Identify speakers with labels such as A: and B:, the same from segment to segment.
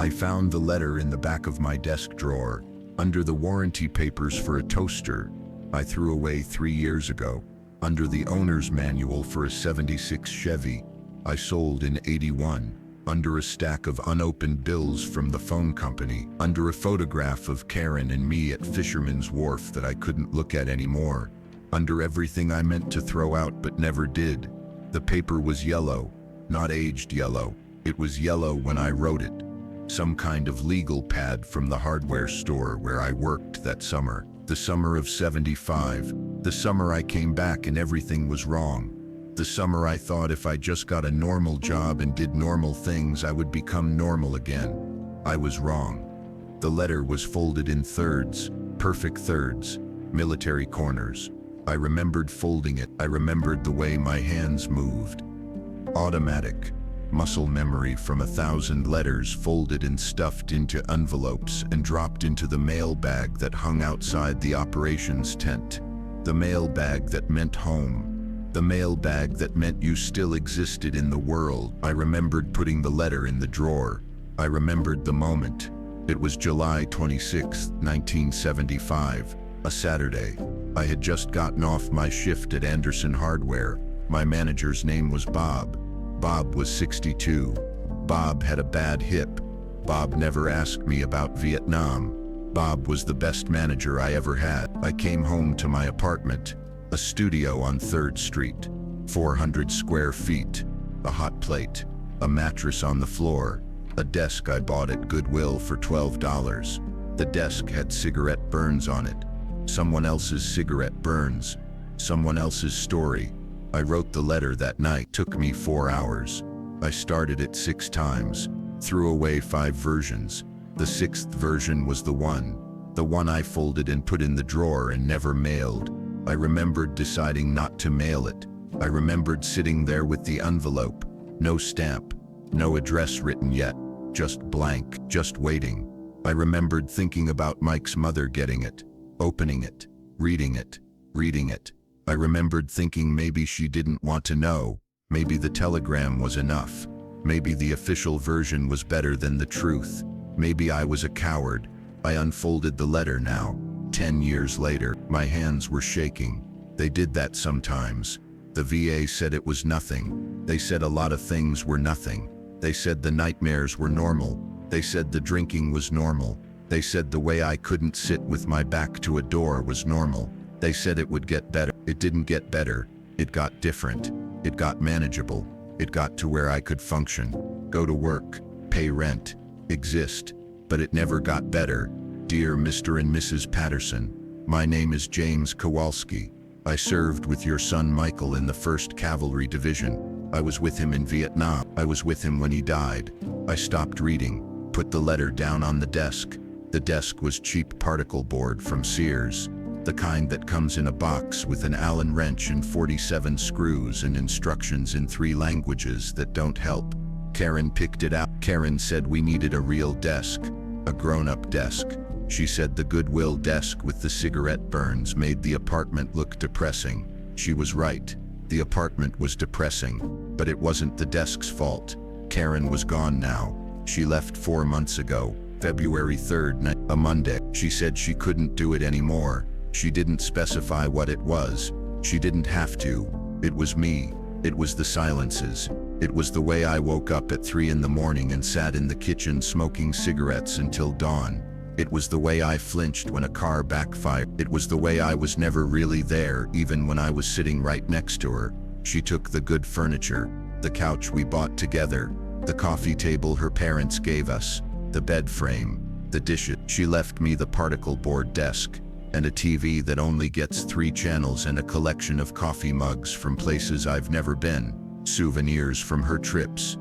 A: I found the letter in the back of my desk drawer, under the warranty papers for a toaster I threw away 3 years ago, under the owner's manual for a '76 Chevy I sold in '81, under a stack of unopened bills from the phone company, under a photograph of Karen and me at Fisherman's Wharf that I couldn't look at anymore, under everything I meant to throw out but never did. The paper was yellow, not aged yellow. It was yellow when I wrote it. Some kind of legal pad from the hardware store where I worked that summer. The summer of '75. The summer I came back and everything was wrong. The summer I thought if I just got a normal job and did normal things I would become normal again. I was wrong. The letter was folded in thirds, perfect thirds, military corners. I remembered folding it. I remembered the way my hands moved. Automatic. Muscle memory from 1,000 letters folded and stuffed into envelopes and dropped into the mail bag that hung outside the operations tent. The mail bag that meant home. The mail bag that meant you still existed in the world. I remembered putting the letter in the drawer. I remembered the moment. It was July 26, 1975, a Saturday. I had just gotten off my shift at Anderson Hardware. My manager's name was Bob. Bob was 62. Bob had a bad hip. Bob never asked me about Vietnam. Bob was the best manager I ever had. I came home to my apartment, a studio on 3rd Street, 400 square feet, a hot plate, a mattress on the floor, a desk I bought at Goodwill for $12. The desk had cigarette burns on it. Someone else's cigarette burns. Someone else's story. I wrote the letter that night. Took me 4 hours. I started it 6 times, threw away 5 versions. The 6th version was the one I folded and put in the drawer and never mailed. I remembered deciding not to mail it. I remembered sitting there with the envelope, no stamp, no address written yet, just blank, just waiting. I remembered thinking about Mike's mother getting it, opening it, reading it, reading it. I remembered thinking maybe she didn't want to know, maybe the telegram was enough, maybe the official version was better than the truth, maybe I was a coward. I unfolded the letter now, 10 years later. My hands were shaking. They did that sometimes. The VA said it was nothing. They said a lot of things were nothing. They said the nightmares were normal. They said the drinking was normal. They said the way I couldn't sit with my back to a door was normal. They said it would get better. It didn't get better. It got different. It got manageable. It got to where I could function, go to work, pay rent, exist. But it never got better. Dear Mr. and Mrs. Patterson, my name is James Kowalski. I served with your son Michael in the 1st Cavalry Division. I was with him in Vietnam. I was with him when he died. I stopped reading, put the letter down on the desk. The desk was cheap particle board from Sears, the kind that comes in a box with an Allen wrench and 47 screws and instructions in 3 languages that don't help. Karen picked it out. Karen said we needed a real desk, a grown-up desk. She said the Goodwill desk with the cigarette burns made the apartment look depressing. She was right. The apartment was depressing, but it wasn't the desk's fault. Karen was gone now. She left 4 months ago, February 3rd, a Monday. She said she couldn't do it anymore. She didn't specify what it was. She didn't have to. It was me. It was the silences. It was the way I woke up at 3 in the morning and sat in the kitchen smoking cigarettes until dawn. It was the way I flinched when a car backfired. It was the way I was never really there, even when I was sitting right next to her. She took the good furniture, the couch we bought together, the coffee table her parents gave us, the bed frame, the dishes. She left me the particle board desk, and a TV that only gets 3 channels and a collection of coffee mugs from places I've never been, souvenirs from her trips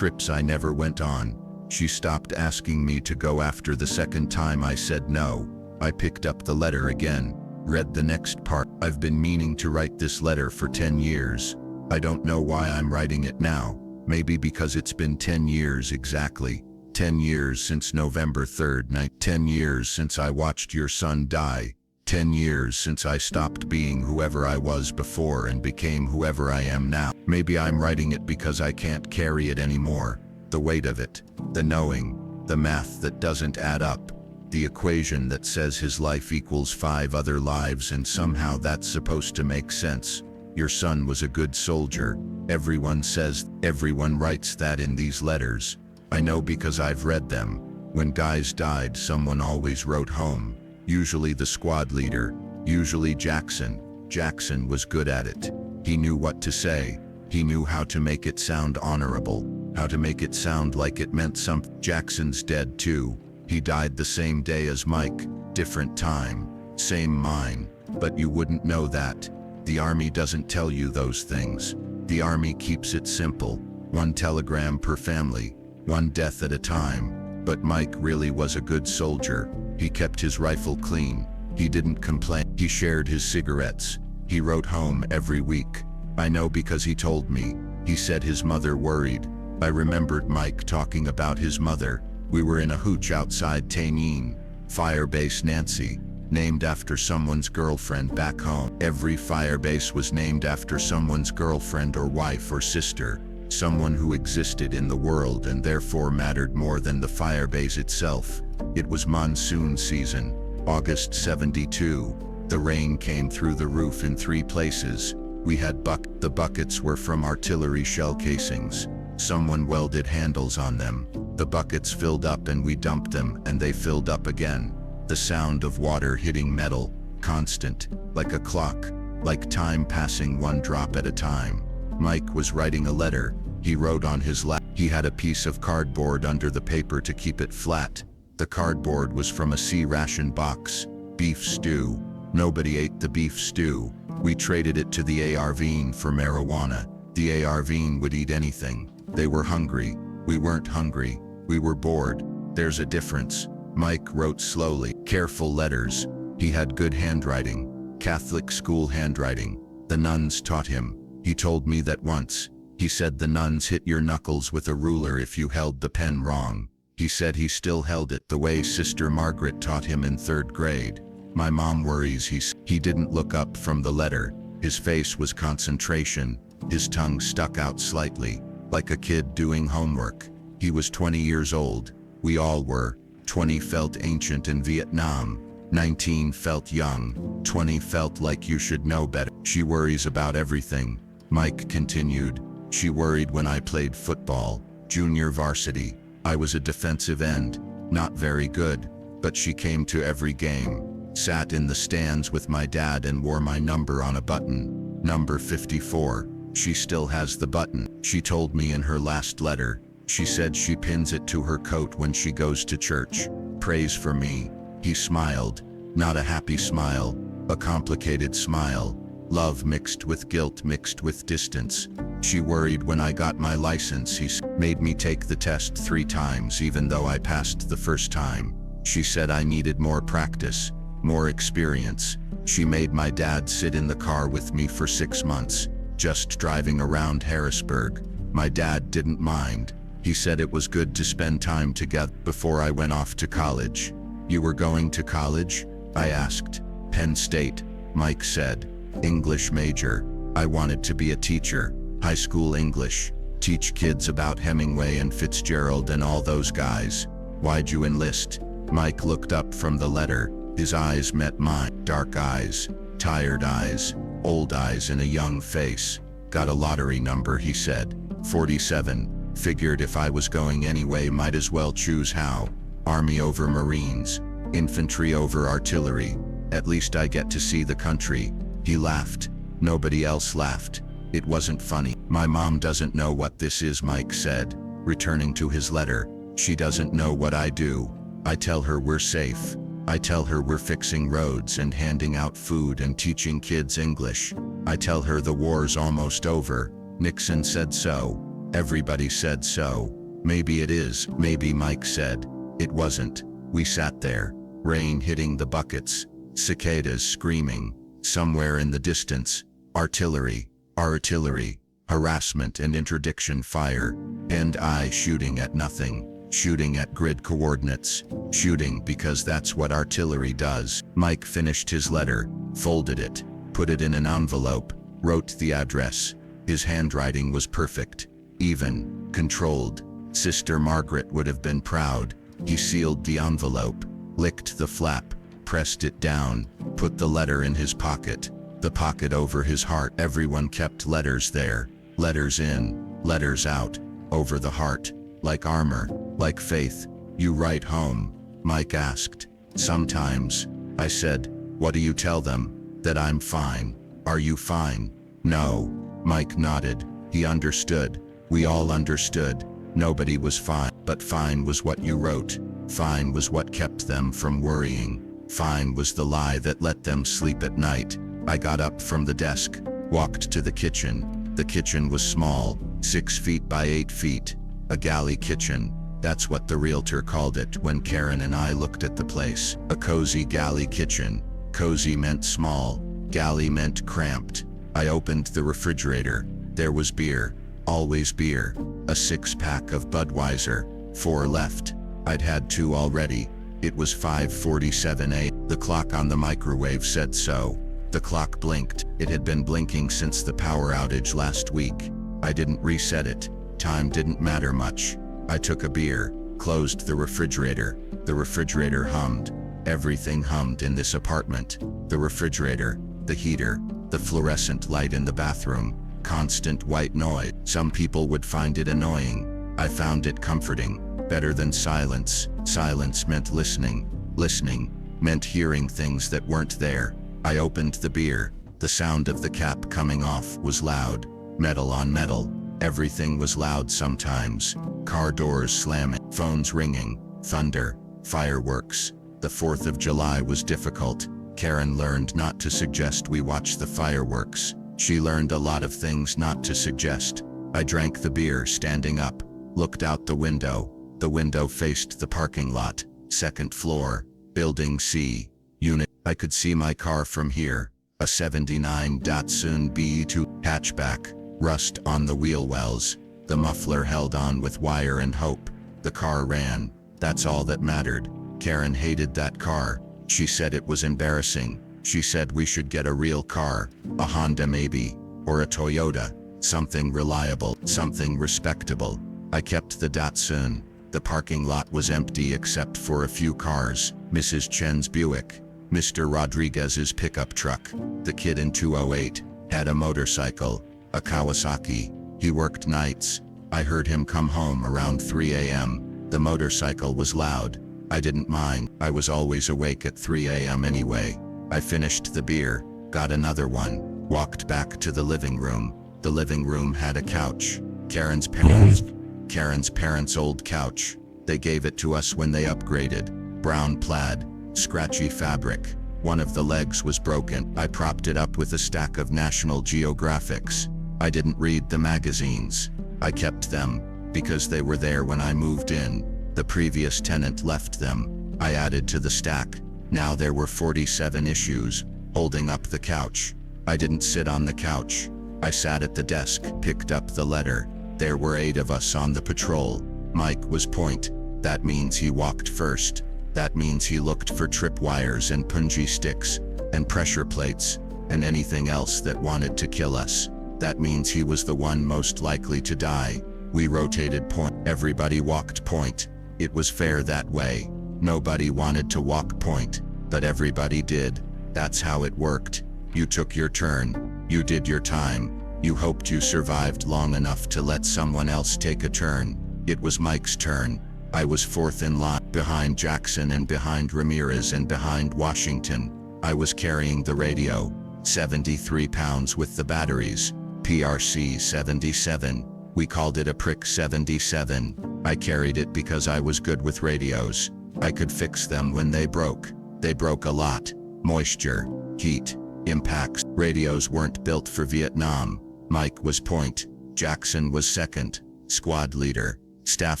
A: I never went on. She stopped asking me to go after the 2nd time I said no. I picked up the letter again, read the next part. I've been meaning to write this letter for 10 years. I don't know why I'm writing it now. Maybe because it's been 10 years exactly. 10 years since November 3rd, 10 years since I watched your son die. 10 years since I stopped being whoever I was before and became whoever I am now. Maybe I'm writing it because I can't carry it anymore. The weight of it, the knowing, The math that doesn't add up. The equation that says his life equals 5 other lives and somehow that's supposed to make sense. Your son was a good soldier. Everyone says, everyone writes that in these letters. I know because I've read them. When guys died, someone always wrote home. Usually the squad leader, usually Jackson. Jackson was good at it. He knew what to say. He knew how to make it sound honorable, how to make it sound like it meant something. Jackson's dead too. He died the same day as Mike, different time, same mine, but you wouldn't know that. The Army doesn't tell you those things. The Army keeps it simple, 1 telegram per family, 1 death at a time. But Mike really was a good soldier. He kept his rifle clean. He didn't complain. He shared his cigarettes. He wrote home every week. I know because he told me. He said his mother worried. I remembered Mike talking about his mother. We were in a hooch outside Tainin, Firebase Nancy, named after someone's girlfriend back home. Every firebase was named after someone's girlfriend or wife or sister, someone who existed in the world and therefore mattered more than the firebase itself. It was monsoon season, August 72. The rain came through the roof in 3 places. We had the buckets were from artillery shell casings. Someone welded handles on them. The buckets filled up and we dumped them and they filled up again. The sound of water hitting metal, constant, like a clock, like time passing 1 drop at a time. Mike was writing a letter. He wrote on his lap. He had a piece of cardboard under the paper to keep it flat. The cardboard was from a C-ration box, beef stew. Nobody ate the beef stew. We traded it to the ARVine for marijuana. The ARVine would eat anything. They were hungry. We weren't hungry. We were bored. There's a difference. Mike wrote slowly, careful letters. He had good handwriting, Catholic school handwriting. The nuns taught him. He told me that once. He said the nuns hit your knuckles with a ruler if you held the pen wrong. He said he still held it the way Sister Margaret taught him in 3rd grade. My mom worries he didn't look up from the letter. His face was concentration. His tongue stuck out slightly, like a kid doing homework. He was 20 years old. We all were. 20 felt ancient in Vietnam. 19 felt young. 20 felt like you should know better. She worries about everything. Mike continued. She worried when I played football, junior varsity. I was a defensive end, not very good, but she came to every game. Sat in the stands with my dad and wore my number on a button, number 54. She still has the button. She told me in her last letter. She said she pins it to her coat when she goes to church. Prays for me. He smiled. Not a happy smile, a complicated smile. Love mixed with guilt mixed with distance. She worried when I got my license. He made me take the test 3 times even though I passed the first time. She said I needed more practice. More experience. She made my dad sit in the car with me for 6 months, just driving around Harrisburg. My dad didn't mind. He said it was good to spend time together before I went off to college. You were going to college? I asked. Penn State, Mike said. English major. I wanted to be a teacher. High school English. Teach kids about Hemingway and Fitzgerald and all those guys. Why'd you enlist? Mike looked up from the letter. His eyes met mine. Dark eyes, tired eyes, old eyes in a young face. Got a lottery number, he said. 47. Figured if I was going anyway, might as well choose how. Army over Marines. Infantry over artillery. At least I get to see the country. He laughed. Nobody else laughed. It wasn't funny. My mom doesn't know what this is, Mike said, returning to his letter. She doesn't know what I do. I tell her we're safe. I tell her we're fixing roads and handing out food and teaching kids English. I tell her the war's almost over. Nixon said so. Everybody said so. Maybe it is. Maybe Mike said. It wasn't. We sat there. Rain hitting the buckets. Cicadas screaming. Somewhere in the distance. Artillery. Artillery. Harassment and interdiction fire. And I shooting at nothing. Shooting at grid coordinates. Shooting because that's what artillery does. Mike finished his letter, folded it, put it in an envelope, wrote the address. His handwriting was perfect, even, controlled. Sister Margaret would have been proud. He sealed the envelope, licked the flap, pressed it down, put the letter in his pocket, the pocket over his heart. Everyone kept letters there, letters in, letters out, over the heart, like armor, like faith. You write home? Mike asked. Sometimes. I said. What do you tell them? That I'm fine. Are you fine? No. Mike nodded. He understood. We all understood. Nobody was fine, but fine was what you wrote. Fine was what kept them from worrying. Fine was the lie that let them sleep at night. I got up from the desk, walked to the kitchen. The kitchen was small, 6 feet by 8 feet. A galley kitchen. That's what the realtor called it when Karen and I looked at the place. A cozy galley kitchen. Cozy meant small. Galley meant cramped. I opened the refrigerator. There was beer. Always beer. A 6-pack of Budweiser. 4 left. I'd had 2 already. It was 5:47 a.m. The clock on the microwave said so. The clock blinked. It had been blinking since the power outage last week. I didn't reset it. Time didn't matter much. I took a beer, closed the refrigerator. The refrigerator hummed. Everything hummed in this apartment. The refrigerator, the heater, the fluorescent light in the bathroom, constant white noise. Some people would find it annoying. I found it comforting. Better than silence. Silence meant listening. Listening meant hearing things that weren't there. I opened the beer. The sound of the cap coming off was loud. Metal on metal. Everything was loud sometimes. Car doors slamming, phones ringing, thunder, fireworks. The 4th of July was difficult. Karen learned not to suggest we watch the fireworks. She learned a lot of things not to suggest. I drank the beer standing up, looked out the window. The window faced the parking lot, 2nd floor, Building C, Unit. I could see my car from here, a 79 Datsun B2 hatchback, rust on the wheel wells. The muffler held on with wire and hope. The car ran. That's all that mattered. Karen hated that car. She said it was embarrassing. She said we should get a real car, a Honda maybe, or a Toyota, something reliable, something respectable. I kept the Datsun. The parking lot was empty except for a few cars, Mrs. Chen's Buick, Mr. Rodriguez's pickup truck. The kid in 208 had a motorcycle, a Kawasaki. He worked nights. I heard him come home around 3 a.m. The motorcycle was loud. I didn't mind. I was always awake at 3 a.m. anyway. I finished the beer, got another one, walked back to the living room. The living room had a couch. Karen's parents' old couch. They gave it to us when they upgraded. Brown plaid, scratchy fabric. One of the legs was broken. I propped it up with a stack of National Geographics. I didn't read the magazines. I kept them, because they were there when I moved in. The previous tenant left them. I added to the stack. Now there were 47 issues, holding up the couch. I didn't sit on the couch. I sat at the desk, picked up the letter. There were 8 of us on the patrol. Mike was point. That means he walked first. That means he looked for tripwires and punji sticks, and pressure plates, and anything else that wanted to kill us. That means he was the one most likely to die. We rotated point. Everybody walked point. It was fair that way. Nobody wanted to walk point, but everybody did. That's how it worked. You took your turn. You did your time. You hoped you survived long enough to let someone else take a turn. It was Mike's turn. I was 4th in line, behind Jackson and behind Ramirez and behind Washington. I was carrying the radio, 73 pounds with the batteries, PRC 77. We called it a prick 77. I carried it because I was good with radios. I could fix them when they broke. They broke a lot. Moisture, heat, impacts. Radios weren't built for Vietnam. Mike was point. Jackson was 2nd. Squad leader, Staff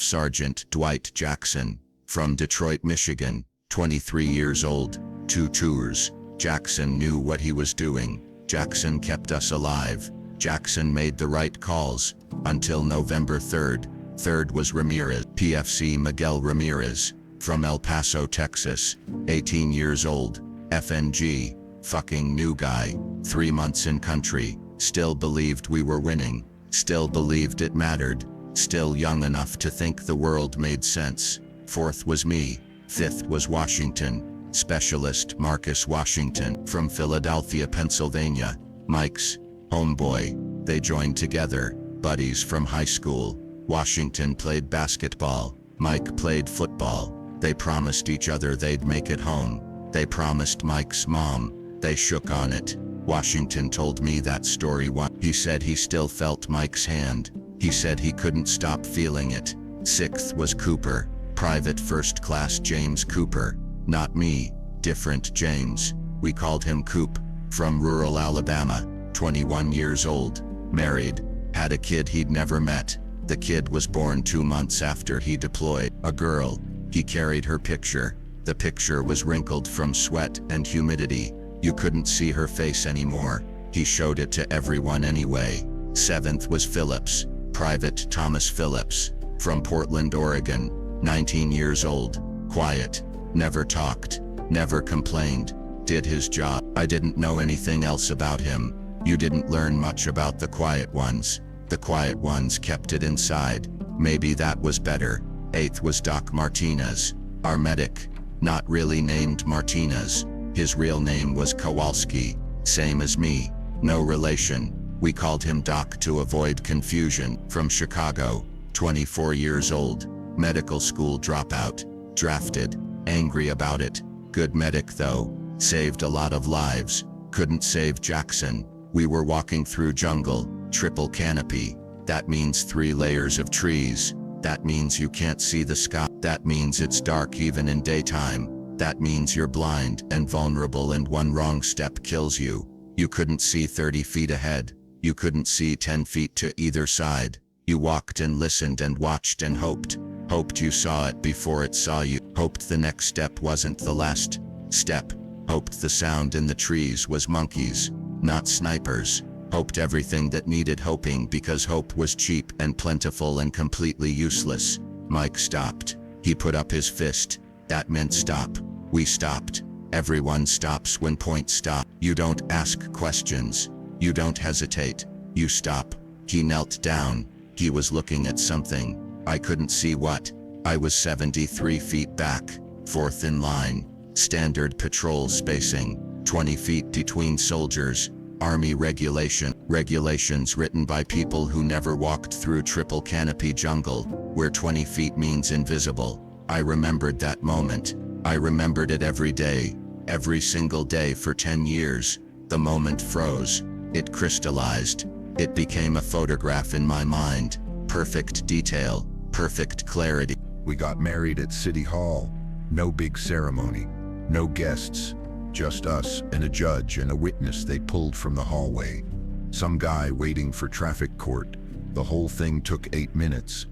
A: Sergeant Dwight Jackson, from Detroit, Michigan, 23 years old, 2 tours. Jackson knew what he was doing. Jackson kept us alive. Jackson made the right calls, until November 3rd. 3rd was Ramirez, PFC Miguel Ramirez, from El Paso, Texas, 18 years old, FNG, fucking new guy, 3 months in country, still believed we were winning, still believed it mattered, still young enough to think the world made sense.
B: Fourth was me. Fifth was Washington. Specialist Marcus Washington from Philadelphia, Pennsylvania. Mike's homeboy. They joined together, buddies from high school. Washington played basketball. Mike played football. They promised each other they'd make it home. They promised Mike's mom. They shook on it. Washington told me that story once. He said he still felt Mike's hand. He said he couldn't stop feeling it. Sixth was Cooper. Private First Class James Cooper. Not me, different James. We called him Coop. From rural Alabama, 21 years old, married, had a kid he'd never met. The kid was born 2 months after he deployed. A girl. He carried her picture. The picture was wrinkled from sweat and humidity. You couldn't see her face anymore. He showed it to everyone anyway. Seventh was Phillips. Private Thomas Phillips. From Portland, Oregon, 19 years old. Quiet. Never talked. Never complained. Did his job. I didn't know anything else about him. You didn't learn much about the quiet ones. The quiet ones kept it inside. Maybe that was better. Eighth was Doc Martinez. Our medic. Not really named Martinez. His real name was Kowalski. Same as me. No relation. We called him Doc to avoid confusion. From Chicago. 24 years old. Medical school dropout. Drafted. Angry about it. Good medic though. Saved a lot of lives. Couldn't save Jackson. We were walking through jungle. Triple canopy. That means 3 layers of trees. That means you can't see the sky. That means it's dark even in daytime. That means you're blind and vulnerable, and one wrong step kills you. You couldn't see 30 feet ahead. You couldn't see 10 feet to either side. You walked and listened and watched and hoped. Hoped you saw it before it saw you. Hoped the next step wasn't the last step. Hoped the sound in the trees was monkeys, not snipers. Hoped everything that needed hoping, because hope was cheap and plentiful and completely useless. Mike stopped. He put up his fist. That meant stop. We stopped. Everyone stops when points stop. You don't ask questions. You don't hesitate. You stop. He knelt down. He was looking at something. I couldn't see what. I was 73 feet back, 4th in line. Standard patrol spacing, 20 feet between soldiers. Army regulations written by people who never walked through triple canopy jungle, where 20 feet means invisible. I remembered that moment. I remembered it every day, every single day for 10 years. The moment froze. It crystallized. It became a photograph in my mind. Perfect detail, perfect clarity.
A: We got married at City Hall. No big ceremony, no guests. Just us and a judge and a witness they pulled from the hallway. Some guy waiting for traffic court. The whole thing took 8 minutes.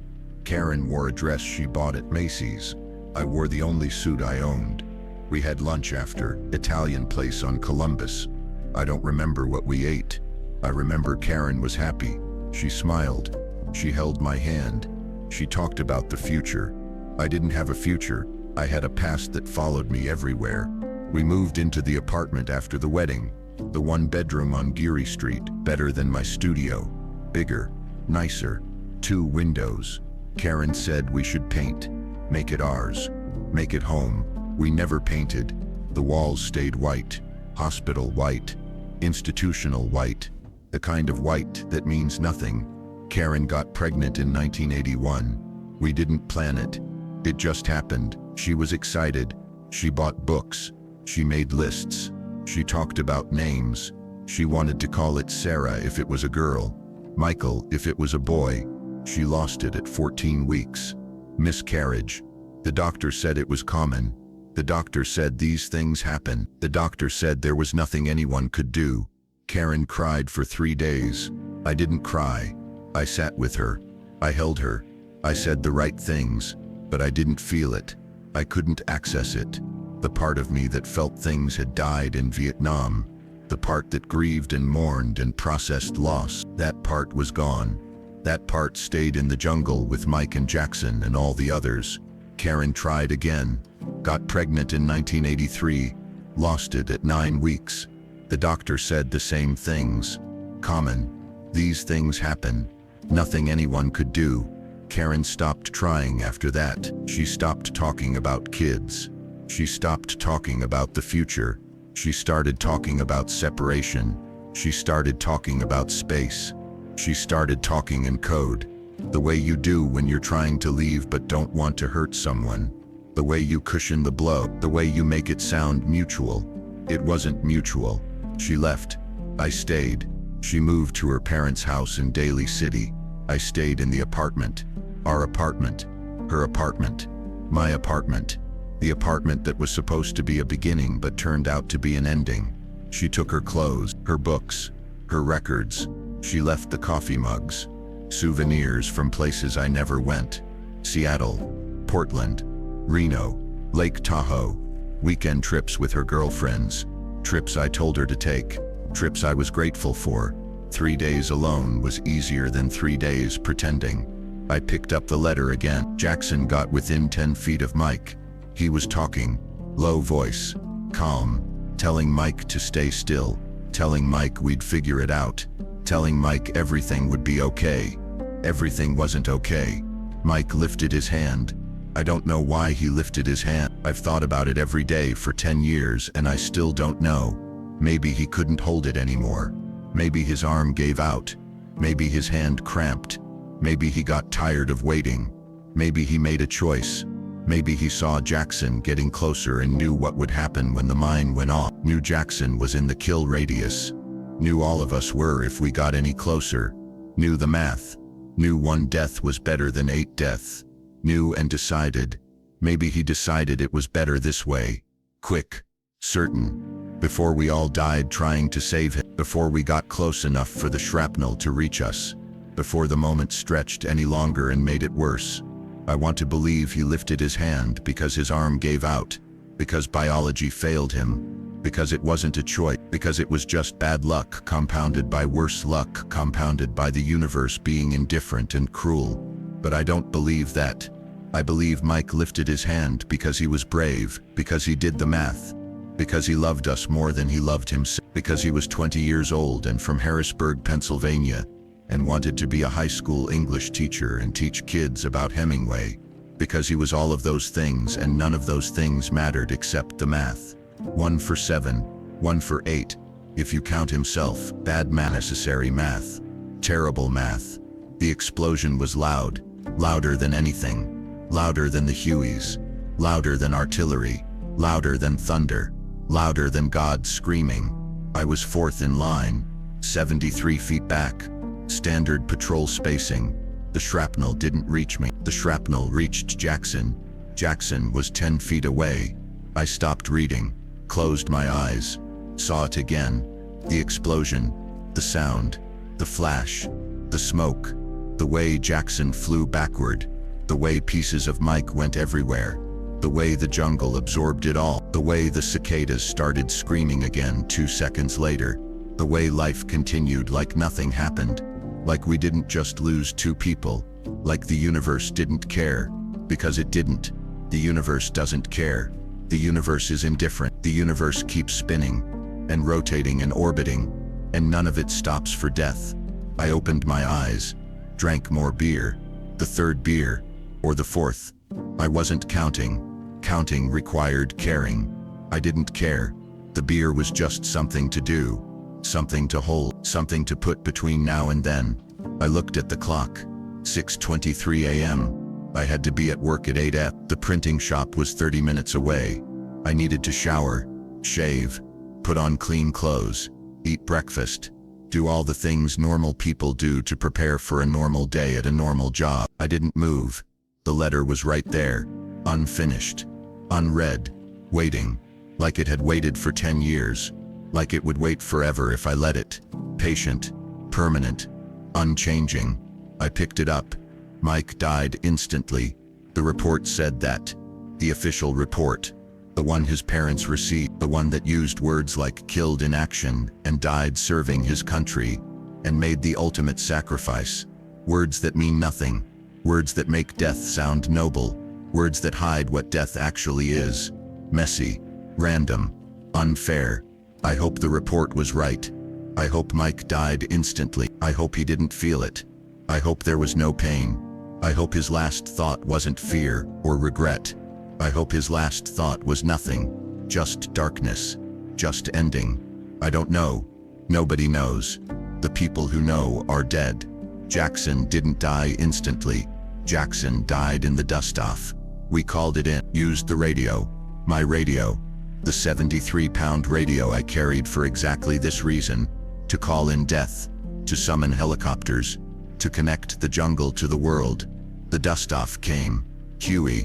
A: Karen wore a dress she bought at Macy's. I wore the only suit I owned. We had lunch after, Italian place on Columbus. I don't remember what we ate. I remember Karen was happy. She smiled. She held my hand. She talked about the future. I didn't have a future. I had a past that followed me everywhere. We moved into the apartment after the wedding. The 1-bedroom on Geary Street, better than my studio. Bigger, nicer, 2 windows. Karen said we should paint. Make it ours. Make it home. We never painted. The walls stayed white. Hospital white. Institutional white. The kind of white that means nothing. Karen got pregnant in 1981. We didn't plan it. It just happened. She was excited. She bought books. She made lists. She talked about names. She wanted to call it Sarah if it was a girl, Michael if it was a boy. She lost it at 14 weeks. Miscarriage. The doctor said it was common. The doctor said these things happen. The doctor said there was nothing anyone could do. Karen cried for 3 days. I didn't cry. I sat with her. I held her. I said the right things, but I didn't feel it. I couldn't access it. The part of me that felt things had died in Vietnam, the part that grieved and mourned and processed loss, that part was gone. That part stayed in the jungle with Mike and Jackson and all the others. Karen tried again, got pregnant in 1983, lost it at 9 weeks. The doctor said the same things. Common. These things happen. Nothing anyone could do. Karen stopped trying after that. She stopped talking about kids. She stopped talking about the future. She started talking about separation. She started talking about space. She started talking in code. The way you do when you're trying to leave but don't want to hurt someone. The way you cushion the blow. The way you make it sound mutual. It wasn't mutual. She left. I stayed. She moved to her parents' house in Daly City. I stayed in the apartment. Our apartment. Her apartment. My apartment. The apartment that was supposed to be a beginning but turned out to be an ending. She took her clothes, her books, her records. She left the coffee mugs. Souvenirs from places I never went. Seattle, Portland, Reno, Lake Tahoe. Weekend trips with her girlfriends. Trips I told her to take. Trips I was grateful for. 3 days alone was easier than 3 days pretending. I picked up the letter again. Jackson got within 10 feet of Mike. He was talking, low voice, calm, telling Mike to stay still, telling Mike we'd figure it out, telling Mike everything would be okay. Everything wasn't okay. Mike lifted his hand. I don't know why he lifted his hand. I've thought about it every day for 10 years and I still don't know. Maybe he couldn't hold it anymore. Maybe his arm gave out. Maybe his hand cramped. Maybe he got tired of waiting. Maybe he made a choice. Maybe he saw Jackson getting closer and knew what would happen when the mine went off. Knew Jackson was in the kill radius. Knew all of us were if we got any closer. Knew the math. Knew 1 death was better than 8 deaths. Knew and decided. Maybe he decided it was better this way. Quick. Certain. Before we all died trying to save him. Before we got close enough for the shrapnel to reach us. Before the moment stretched any longer and made it worse. I want to believe he lifted his hand because his arm gave out. Because biology failed him. Because it wasn't a choice. Because it was just bad luck compounded by worse luck compounded by the universe being indifferent and cruel. But I don't believe that. I believe Mike lifted his hand because he was brave, because he did the math. Because he loved us more than he loved himself. Because he was 20 years old and from Harrisburg, Pennsylvania, and wanted to be a high school English teacher and teach kids about Hemingway. Because he was all of those things and none of those things mattered except the math. 1 for 7, 1 for 8. If you count himself, bad math, necessary math, terrible math. The explosion was loud, louder than anything, louder than the Hueys, louder than artillery, louder than thunder, louder than God screaming. I was 4th in line, 73 feet back, standard patrol spacing. The shrapnel didn't reach me. The shrapnel reached Jackson. Jackson was 10 feet away. I stopped reading, closed my eyes, saw it again. The explosion, the sound, the flash, the smoke, the way Jackson flew backward, the way pieces of Mike went everywhere, the way the jungle absorbed it all, the way the cicadas started screaming again 2 seconds later, the way life continued like nothing happened, like we didn't just lose 2 people, like the universe didn't care, because it didn't. The universe doesn't care. The universe is indifferent. The universe keeps spinning and rotating and orbiting, and none of it stops for death. I opened my eyes, drank more beer, the 3rd beer, or the 4th. I wasn't counting. Counting required caring. I didn't care. The beer was just something to do, something to hold, something to put between now and then. I looked at the clock. 6:23 a.m. I had to be at work at 8 a.m. The printing shop was 30 minutes away. I needed to shower, shave, put on clean clothes, eat breakfast, do all the things normal people do to prepare for a normal day at a normal job. I didn't move. The letter was right there, unfinished, unread, waiting, like it had waited for 10 years, like it would wait forever if I let it. Patient, permanent, unchanging. I picked it up. Mike died instantly. The report said that. The official report. The one his parents received. The one that used words like killed in action and died serving his country and made the ultimate sacrifice. Words that mean nothing. Words that make death sound noble. Words that hide what death actually is. Messy, random, unfair. I hope the report was right. I hope Mike died instantly. I hope he didn't feel it. I hope there was no pain.
B: I hope his last thought wasn't fear or regret. I hope his last thought was nothing, just darkness, just ending. I don't know. Nobody knows. The people who know are dead. Jackson didn't die instantly. Jackson died in the dust-off. We called it in, used the radio, my radio, the 73-pound radio I carried for exactly this reason, to call in death, to summon helicopters, to connect the jungle to the world. The dust-off came. Huey.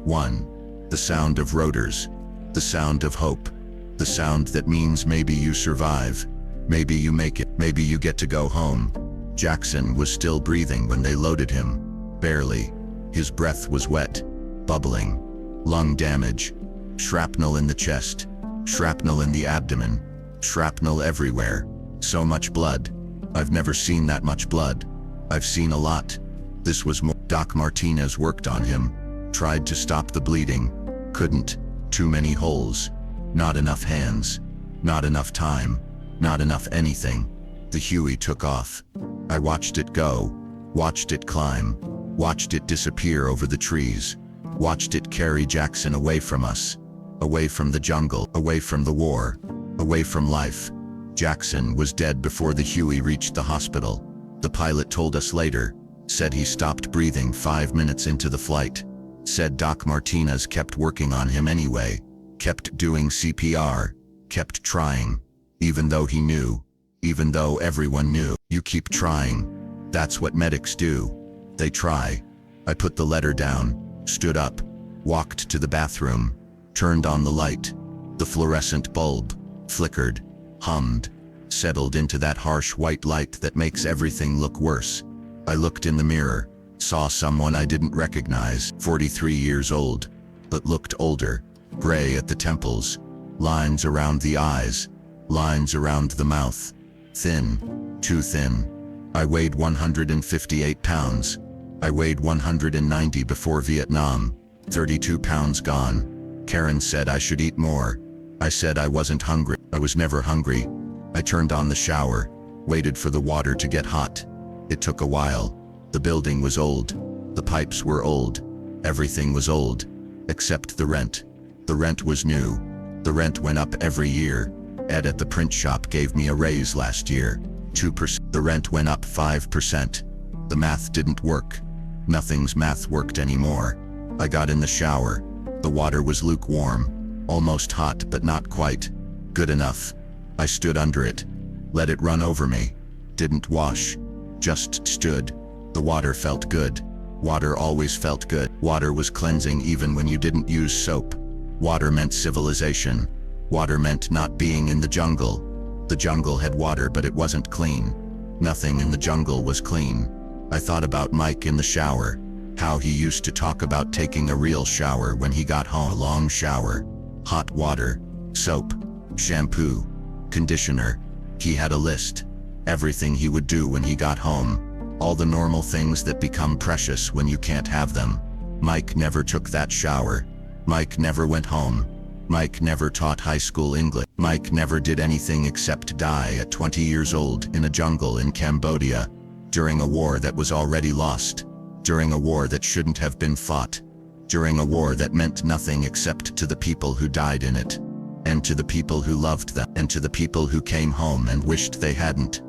B: One. The sound of rotors. The sound of hope. The sound that means maybe you survive. Maybe you make it. Maybe you get to go home. Jackson was still breathing when they loaded him. Barely. His breath was wet. Bubbling. Lung damage. Shrapnel in the chest. Shrapnel in the abdomen. Shrapnel everywhere. So much blood. I've never seen that much blood. I've seen a lot. This was more. Doc Martinez worked on him. Tried to stop the bleeding. Couldn't. Too many holes. Not enough hands. Not enough time. Not enough anything. The Huey took off. I watched it go. Watched it climb. Watched it disappear over the trees. Watched it carry Jackson away from us. Away from the jungle. Away from the war. Away from life. Jackson was dead before the Huey reached the hospital. The pilot told us later. Said he stopped breathing 5 minutes into the flight. Said Doc Martinez kept working on him anyway. Kept doing CPR. Kept trying. Even though he knew. Even though everyone knew. You keep trying. That's what medics do. They try. I put the letter down. Stood up. Walked to the bathroom. Turned on the light. The fluorescent bulb. Flickered. Hummed. Settled into that harsh white light that makes everything look worse. I looked in the mirror. Saw someone I didn't recognize. 43 years old. But looked older. Gray at the temples. Lines around the eyes. Lines around the mouth. Thin. Too thin. I weighed 158 pounds. I weighed 190 before Vietnam. 32 pounds gone. Karen said I should eat more. I said I wasn't hungry. I was never hungry. I turned on the shower. Waited for the water to get hot. It took a while. The building was old. The pipes were old. Everything was old. Except the rent. The rent was new. The rent went up every year. Ed at the print shop gave me a raise last year. 2%. The rent went up 5%. The math didn't work. Nothing's math worked anymore. I got in the shower. The water was lukewarm. Almost hot but not quite. Good enough. I stood under it. Let it run over me. Didn't wash. Just stood. The water felt good. Water always felt good. Water was cleansing even when you didn't use soap. Water meant civilization. Water meant not being in the jungle. The jungle had water but it wasn't clean. Nothing in the jungle was clean. I thought about Mike in the shower. How he used to talk about taking a real shower when he got home. A long shower. Hot water. Soap. Shampoo. Conditioner. He had a list. Everything he would do when he got home. All the normal things that become precious when you can't have them. Mike never took that shower. Mike never went home. Mike never taught high school English. Mike never did anything except die at 20 years old in a jungle in Cambodia. During a war that was already lost. During a war that shouldn't have been fought. During a war that meant nothing except to the people who died in it. And to the people who loved them. And to the people who came home and wished they hadn't.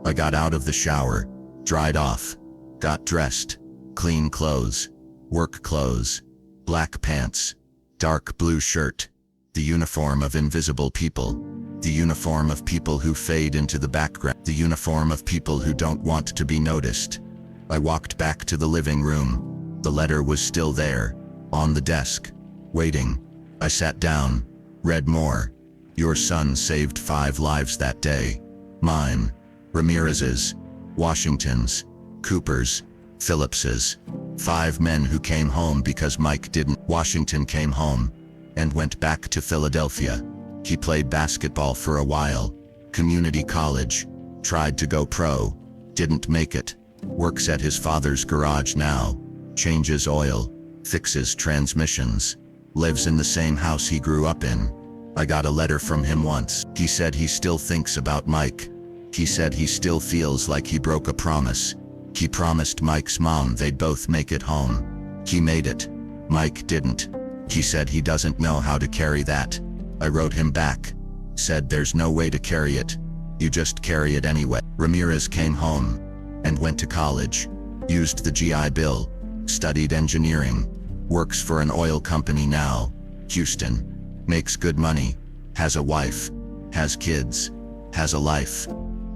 B: I got out of the shower. Dried off. Got dressed. Clean clothes. Work clothes. Black pants. Dark blue shirt. The uniform of invisible people. The uniform of people who fade into the background. The uniform of people who don't want to be noticed. I walked back to the living room. The letter was still there. On the desk. Waiting. I sat down. Read more. Your son saved 5 lives that day. Mine. Ramirez's. Washington's. Cooper's. Phillips's. 5 men who came home because Mike didn't. Washington came home. And went back to Philadelphia. He played basketball for a while. Community college. Tried to go pro. Didn't make it. Works at his father's garage now. Changes oil. Fixes transmissions. Lives in the same house he grew up in. I got a letter from him once. He said he still thinks about Mike. He said he still feels like he broke a promise. He promised Mike's mom they'd both make it home. He made it. Mike didn't. He said he doesn't know how to carry that. I wrote him back. Said there's no way to carry it. You just carry it anyway. Ramirez came home and went to college. Used the GI Bill. Studied engineering. Works for an oil company now. Houston. Makes good money. Has a wife. Has kids. Has a life.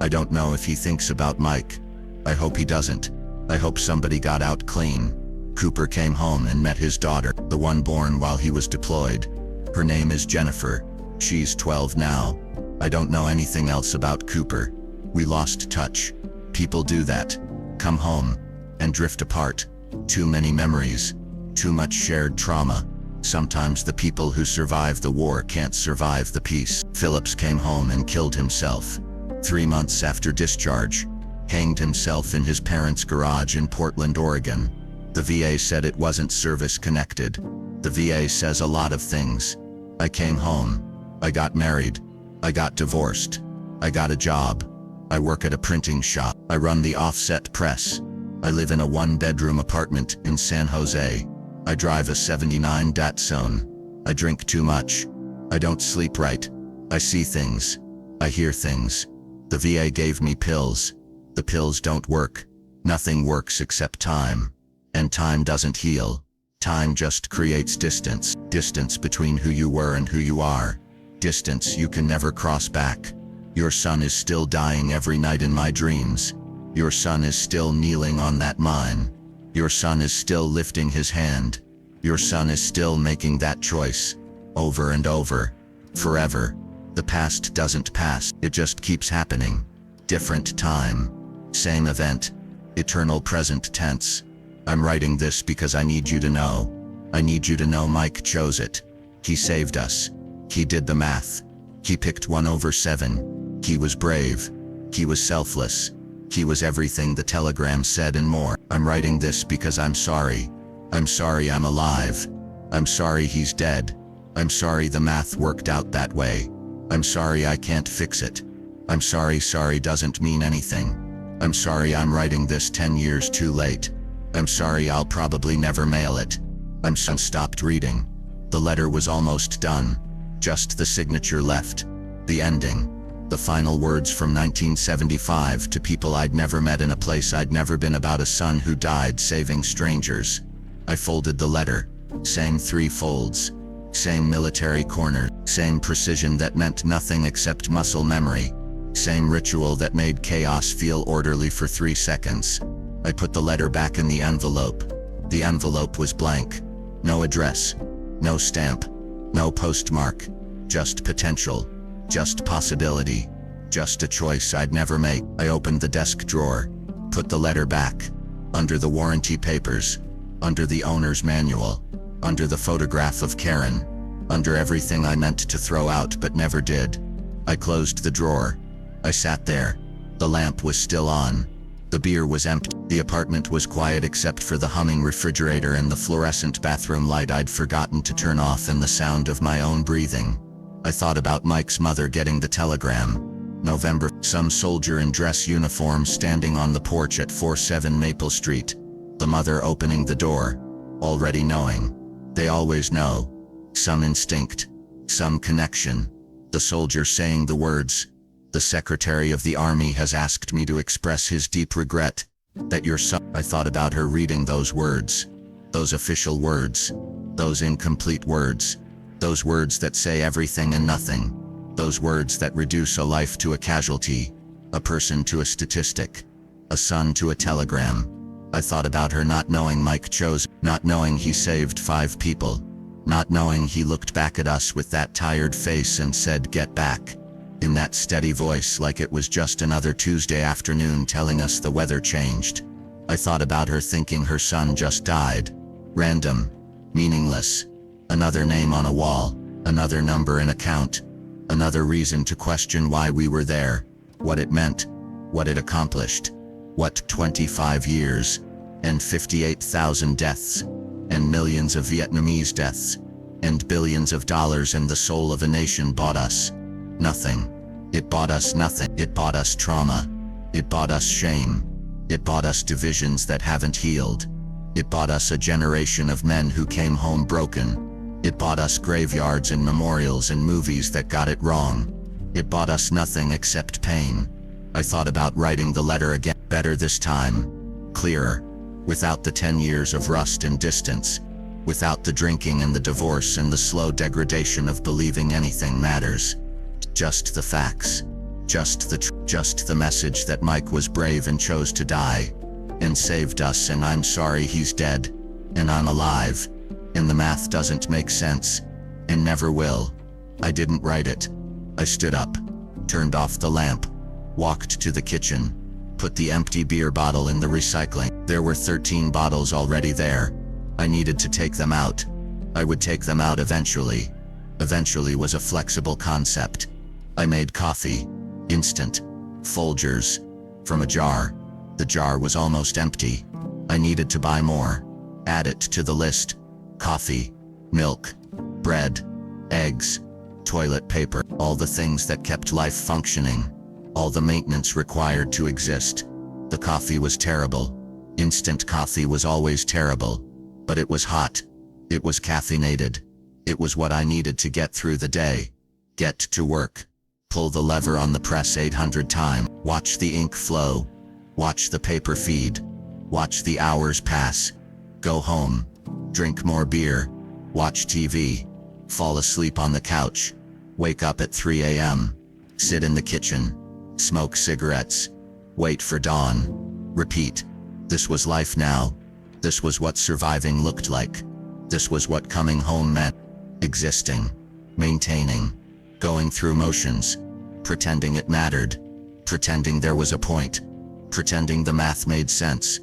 B: I don't know if he thinks about Mike. I hope he doesn't. I hope somebody got out clean. Cooper came home and met his daughter, the one born while he was deployed. Her name is Jennifer. She's 12 now. I don't know anything else about Cooper. We lost touch. People do that. Come home and drift apart. Too many memories. Too much shared trauma. Sometimes the people who survive the war can't survive the peace. Phillips came home and killed himself. 3 months after discharge. Hanged himself in his parents' garage in Portland, Oregon. The VA said it wasn't service-connected. The VA says a lot of things. I came home. I got married. I got divorced. I got a job. I work at a printing shop. I run the offset press. I live in a 1-bedroom apartment in San Jose. I drive a '79 Datsun. I drink too much. I don't sleep right. I see things. I hear things. The VA gave me pills. The pills don't work. Nothing works except time. And time doesn't heal. Time just creates distance. Distance between who you were and who you are. Distance you can never cross back. Your son is still dying every night in my dreams. Your son is still kneeling on that mine. Your son is still lifting his hand. Your son is still making that choice. Over and over. Forever. The past doesn't pass. It just keeps happening. Different time. Same event. Eternal present tense. I'm writing this because I need you to know. I need you to know Mike chose it. He saved us. He did the math. He picked 1/7. He was brave. He was selfless. He was everything the telegram said and more. I'm writing this because I'm sorry. I'm sorry I'm alive. I'm sorry he's dead. I'm sorry the math worked out that way. I'm sorry I can't fix it. I'm sorry doesn't mean anything. I'm sorry I'm writing this 10 years too late. I'm sorry I'll probably never mail it. I'm stopped reading. The letter was almost done. Just the signature left. The ending. The final words from 1975 to people I'd never met in a place I'd never been about a son who died saving strangers. I folded the letter. Same 3 folds. Same military corner. Same precision that meant nothing except muscle memory. Same ritual that made chaos feel orderly for 3 seconds. I put the letter back in the envelope. The envelope was blank. No address. No stamp. No postmark. Just potential. Just possibility. Just a choice I'd never make. I opened the desk drawer. Put the letter back. Under the warranty papers. Under the owner's manual. Under the photograph of Karen. Under everything I meant to throw out but never did. I closed the drawer. I sat there. The lamp was still on. The beer was empty. The apartment was quiet except for the humming refrigerator and the fluorescent bathroom light I'd forgotten to turn off and the sound of my own breathing. I thought about Mike's mother getting the telegram. November. Some soldier in dress uniform standing on the porch at 47 Maple Street. The mother opening the door. Already knowing. They always know. Some instinct. Some connection. The soldier saying the words. The Secretary of the Army has asked me to express his deep regret that your son. I thought about her reading those words. Those official words. Those incomplete words. Those words that say everything and nothing. Those words that reduce a life to a casualty. A person to a statistic. A son to a telegram. I thought about her not knowing Mike chose. Not knowing he saved 5 people. Not knowing he looked back at us with that tired face and said, "Get back." In that steady voice like it was just another Tuesday afternoon telling us the weather changed. I thought about her thinking her son just died. Random. Meaningless. Another name on a wall. Another number in a count. Another reason to question why we were there. What it meant. What it accomplished. What 25 years. And 58,000 deaths. And millions of Vietnamese deaths. And billions of dollars and the soul of a nation bought us. Nothing. It bought us nothing. It bought us trauma. It bought us shame. It bought us divisions that haven't healed. It bought us a generation of men who came home broken. It bought us graveyards and memorials and movies that got it wrong. It bought us nothing except pain. I thought about writing the letter again, better this time, clearer, without the 10 years of rust and distance, without the drinking and the divorce and the slow degradation of believing anything matters. Just the facts. Just the message that Mike was brave and chose to die, and saved us, and I'm sorry he's dead, and I'm alive, and the math doesn't make sense, and never will. I didn't write it. I stood up, turned off the lamp, walked to the kitchen, put the empty beer bottle in the recycling. There were 13 bottles already there. I needed to take them out. I would take them out eventually. Eventually was a flexible concept. I made coffee. Instant. Folgers. From a jar. The jar was almost empty. I needed to buy more. Add it to the list. Coffee. Milk. Bread. Eggs. Toilet paper. All the things that kept life functioning. All the maintenance required to exist. The coffee was terrible. Instant coffee was always terrible. But it was hot. It was caffeinated. It was what I needed to get through the day. Get to work. Pull the lever on the press 800 times. Watch the ink flow. Watch the paper feed. Watch the hours pass. Go home. Drink more beer. Watch TV. Fall asleep on the couch. Wake up at 3 a.m. Sit in the kitchen. Smoke cigarettes. Wait for dawn. Repeat. This was life now. This was what surviving looked like. This was what coming home meant. Existing. Maintaining. Going through motions. Pretending it mattered. Pretending there was a point. Pretending the math made sense.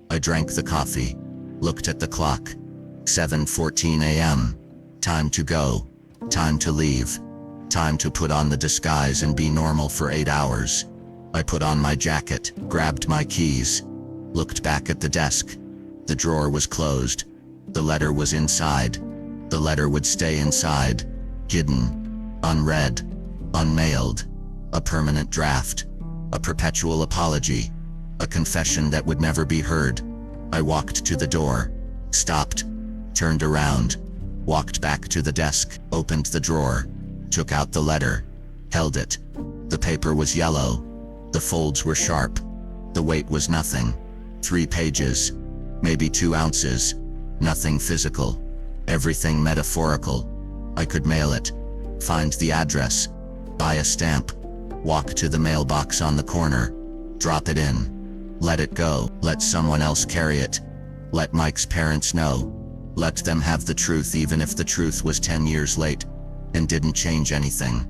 B: I drank the coffee. Looked at the clock. 7:14 a.m. Time to go. Time to leave. Time to put on the disguise and be normal for 8 hours. I put on my jacket, grabbed my keys, looked back at the desk. The drawer was closed. The letter was inside. The letter would stay inside. Hidden. Unread. Unmailed. A permanent draft. A perpetual apology. A confession that would never be heard. I walked to the door. Stopped. Turned around. Walked back to the desk. Opened the drawer. Took out the letter. Held it. The paper was yellow. The folds were sharp. The weight was nothing. 3 pages. Maybe 2 ounces. Nothing physical. Everything metaphorical. I could mail it. Find the address. Buy a stamp. Walk to the mailbox on the corner. Drop it in. Let it go. Let someone else carry it. Let Mike's parents know. Let them have the truth even if the truth was 10 years late and didn't change anything.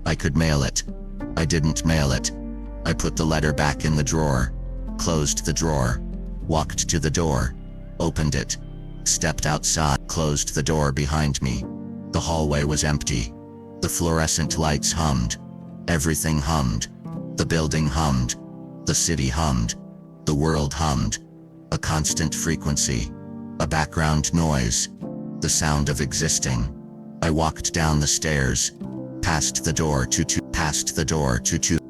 B: I could mail it. I didn't mail it. I put the letter back in the drawer. Closed the drawer. Walked to the door. Opened it. Stepped outside. Closed the door behind me. The hallway was empty. The fluorescent lights hummed. Everything hummed. The building hummed. The city hummed. The world hummed. A constant frequency. A background noise. The sound of existing. I walked down the stairs. Past the door to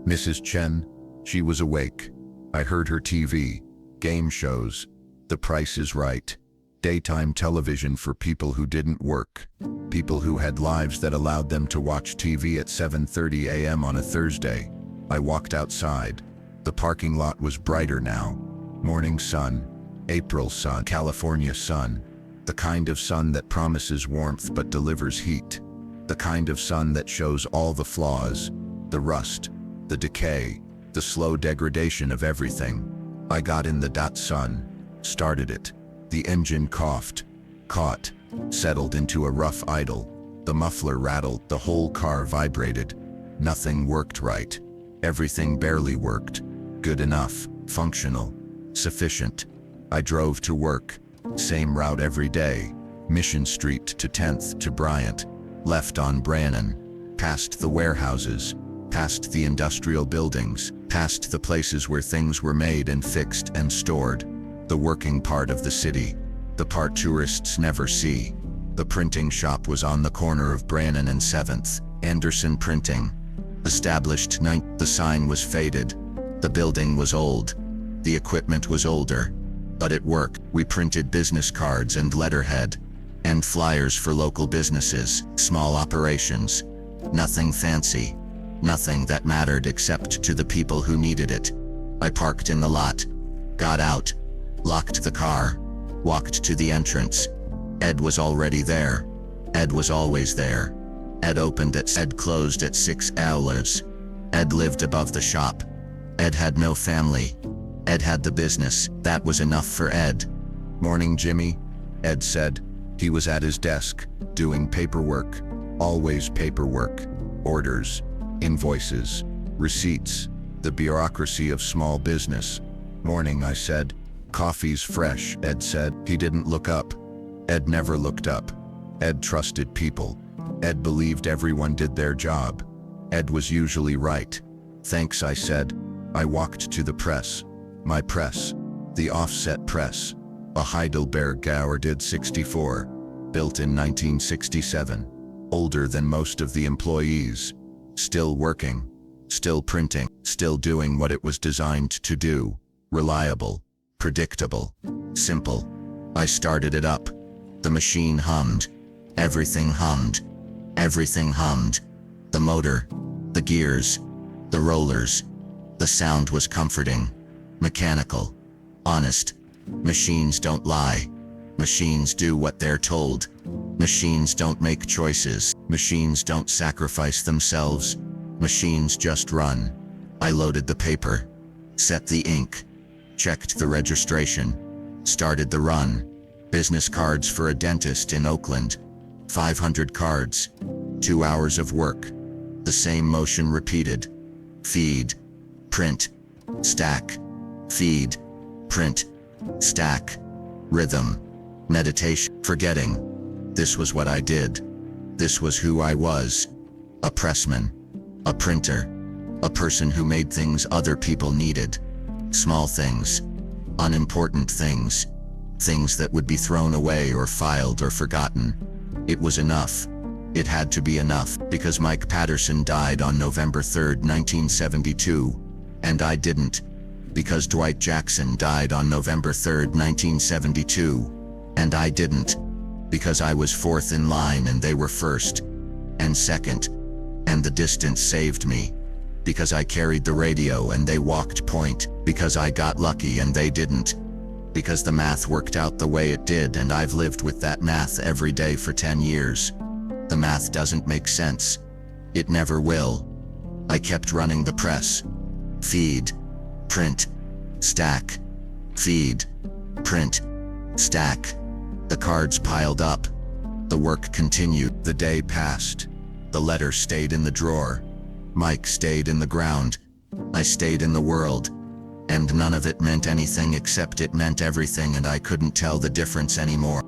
A: Mrs. Chen, she was awake. I heard her TV, game shows, The Price is Right, daytime television for people who didn't work, people who had lives that allowed them to watch TV at 7:30 a.m. on a Thursday. I walked outside. The parking lot was brighter now. Morning sun, April sun, California sun, the kind of sun that promises warmth but delivers heat, the kind of sun that shows all the flaws, the rust, the decay, the slow degradation of everything. I got in the sun, started it. The engine coughed, caught, settled into a rough idle. The muffler rattled, the whole car vibrated. Nothing worked right. Everything barely worked. Good enough, functional, sufficient. I drove to work. Same route every day. Mission Street to 10th to Bryant. Left on Brannan. Past the warehouses. Past the industrial buildings. Past the places where things were made and fixed and stored. The working part of the city. The part tourists never see. The printing shop was on the corner of Brannan and 7th. Anderson Printing. Established 9th. The sign was faded. The building was old.
B: The equipment was older, but it worked. We printed business cards and letterhead, and flyers for local businesses, small operations. Nothing fancy, nothing that mattered except to the people who needed it. I parked in the lot, got out, locked the car, walked to the entrance. Ed was already there. Ed was always there. Ed opened at Ed closed at 6 hours. Ed lived above the shop. Ed had no family. Ed had the business. That was enough for Ed.
A: "Morning, Jimmy," Ed said. He was at his desk, doing paperwork. Always paperwork. Orders, invoices, receipts, the bureaucracy of small business. "Morning," I said. "Coffee's fresh," Ed said. He didn't look up. Ed never looked up. Ed trusted people. Ed believed everyone did their job. Ed was usually right. "Thanks," I said. I walked to the press. My press. The offset press. A Heidelberg Gauerdid 64. Built in 1967. Older than most of the employees. Still working. Still printing. Still doing what it was designed to do. Reliable. Predictable. Simple. I started it up. The machine hummed. Everything hummed. Everything hummed. The motor. The gears. The rollers. The sound was comforting. Mechanical. Honest. Machines don't lie. Machines do what they're told. Machines don't make choices. Machines don't sacrifice themselves. Machines just run. I loaded the paper. Set the ink. Checked the registration. Started the run. Business cards for a dentist in Oakland. 500 cards. 2 hours of work. The same motion repeated. Feed. Print. Stack. Feed. Print. Stack. Rhythm. Meditation. Forgetting. This was what I did. This was who I was. A pressman. A printer. A person who made things other people needed. Small things. Unimportant things. Things that would be thrown away or filed or forgotten. It was enough. It had to be enough, because Mike Patterson died on November 3, 1972. And I didn't. Because Dwight Jackson died on November 3, 1972. And I didn't. Because I was fourth in line and they were first. And second. And the distance saved me. Because I carried the radio and they walked point. Because I got lucky and they didn't. Because the math worked out the way it did, and I've lived with that math every day for 10 years. The math doesn't make sense. It never will. I kept running the press. Feed. Print. Stack. Feed. Print. Stack. The cards piled up. The work continued. The day passed. The letter stayed in the drawer. Mike stayed in the ground. I stayed in the world. And none of it meant anything except it meant everything, and I couldn't tell the difference anymore.